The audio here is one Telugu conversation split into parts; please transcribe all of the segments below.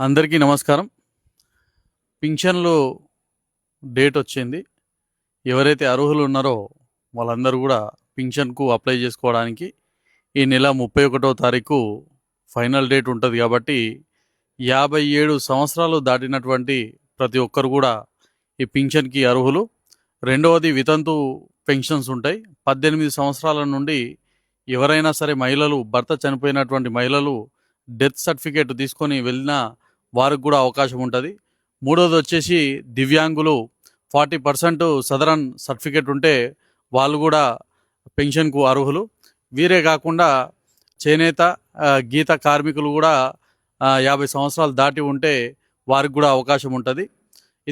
అందరికీ నమస్కారం. పింఛన్లు డేట్ వచ్చింది. ఎవరైతే అర్హులు ఉన్నారో వాళ్ళందరూ కూడా పింఛన్కు అప్లై చేసుకోవడానికి ఈ నెల 31వ తారీఖు ఫైనల్ డేట్ ఉంటుంది. కాబట్టి 57 సంవత్సరాలు దాటినటువంటి ప్రతి ఒక్కరు కూడా ఈ పింఛన్కి అర్హులు. రెండవది వితంతు పెన్షన్స్ ఉంటాయి. 18 సంవత్సరాల నుండి ఎవరైనా సరే మహిళలు, భర్త చనిపోయినటువంటి మహిళలు డెత్ సర్టిఫికేట్ తీసుకొని వెళ్ళినా వారికి కూడా అవకాశం ఉంటుంది. మూడోది వచ్చేసి దివ్యాంగులు 40% సదరన్ సర్టిఫికేట్ ఉంటే వాళ్ళు కూడా పెన్షన్కు అర్హులు. వీరే కాకుండా చేనేత, గీత కార్మికులు కూడా 50 సంవత్సరాలు దాటి ఉంటే వారికి కూడా అవకాశం ఉంటుంది.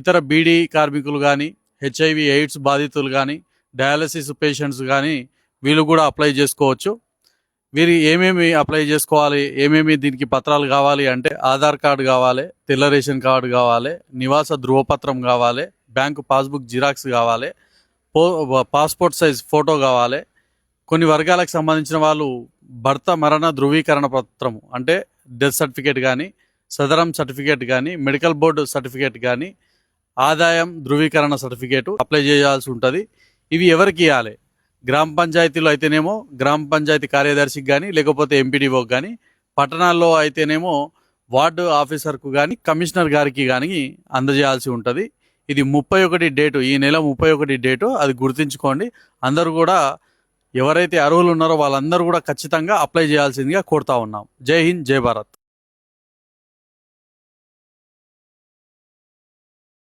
ఇతర బీడీ కార్మికులు కానీ, హెచ్ఐవి ఎయిడ్స్ బాధితులు కానీ, డయాలసిస్ పేషెంట్స్ కానీ వీళ్ళు కూడా అప్లై చేసుకోవచ్చు. వీరు ఏమేమి అప్లై చేసుకోవాలి, ఏమేమి దీనికి పత్రాలు కావాలి అంటే ఆధార్ కార్డు కావాలి, తెల్ల రేషన్ కార్డు కావాలి, నివాస ధృవపత్రం కావాలి, బ్యాంకు పాస్బుక్ జిరాక్స్ కావాలి, పాస్పోర్ట్ సైజ్ ఫోటో కావాలి. కొన్ని వర్గాలకు సంబంధించిన వాళ్ళు భర్త మరణ ధృవీకరణ పత్రం అంటే డెత్ సర్టిఫికేట్ కానీ, సదరం సర్టిఫికేట్ కానీ, మెడికల్ బోర్డు సర్టిఫికేట్ కానీ, ఆదాయం ధృవీకరణ సర్టిఫికేటు అప్లై చేయాల్సి ఉంటుంది. ఇవి ఎవరికి ఇవ్వాలి? గ్రామ పంచాయతీలో అయితేనేమో గ్రామ పంచాయతీ కార్యదర్శికి కానీ, లేకపోతే ఎంపీడీఓకి కానీ, పట్టణాల్లో అయితేనేమో వార్డు ఆఫీసర్కు కానీ, కమిషనర్ గారికి కానీ అందజేయాల్సి ఉంటుంది. ఇది 31 డేటు, ఈ నెల 31 డేటు, అది గుర్తుంచుకోండి. అందరూ కూడా ఎవరైతే అర్హులు ఉన్నారో వాళ్ళందరూ కూడా ఖచ్చితంగా అప్లై చేయాల్సిందిగా కోరుతా ఉన్నాం. జై హింద్, జై భారత్.